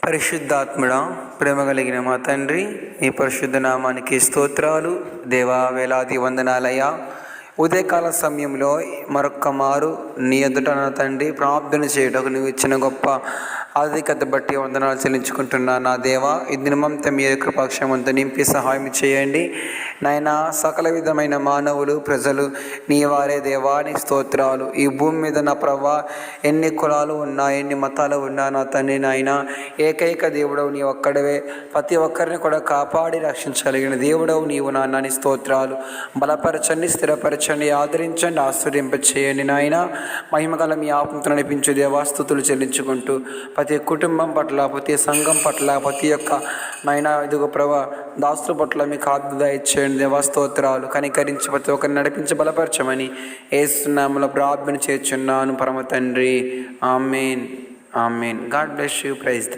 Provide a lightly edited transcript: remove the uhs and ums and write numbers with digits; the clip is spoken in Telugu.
పరిశుద్ధాత్ముడా, ప్రేమ కలిగిన మా తండ్రి, నీ పరిశుద్ధ నామానికి స్తోత్రాలు. దేవా, వేలాది వందనాలయ్యా. ఉదయకాల సమయంలో మరొక్క మారు నీ ఎదుట నా తండ్రి ప్రార్థన చేయటకు నువ్వు ఇచ్చిన గొప్ప ఆధిక్యత బట్టి వందనాలు చెల్లించుకుంటున్నా. నా దేవా, ఈ దినమంతా మీ కృపాక్షమంతో నింపి సహాయం చేయండి నాయనా. సకల విధమైన మానవులు ప్రజలు నీ వారే దేవా, నీ స్తోత్రాలు. ఈ భూమి మీద నా ప్రభా ఎన్ని కులాలు ఉన్నా, ఎన్ని మతాలు ఉన్నా నా తండ్రి నాయన ఏకైక దేవుడవు నీ ఒక్కడవే. ప్రతి ఒక్కరిని కూడా కాపాడి రక్షించగలిగిన దేవుడవు నీవు నాన్న. నీ స్తోత్రాలు. బలపరచండి, స్థిరపరచండి, ఆదరించండి, ఆశ్చర్యింపచేయండి నాయన. మహిమగల మీ ఆత్మతో నడిపించే దేవాస్తుతులు చెల్లించుకుంటూ ప్రతి కుటుంబం పట్ల, ప్రతి సంఘం పట్ల, ప్రతి ఒక్క నాయన ఇదిగో ప్రభా దాస్తుల పట్ల మీకు ఆత్మద ఇచ్చేయండి దేవాస్తోత్రాలు. కనికరించి ప్రతి ఒక్కరిని నడిపించి బలపరచమని యేసు నామములో ప్రార్థన చేస్తున్నాను పరమ తండ్రి. Amen, amen. God bless you. Praise.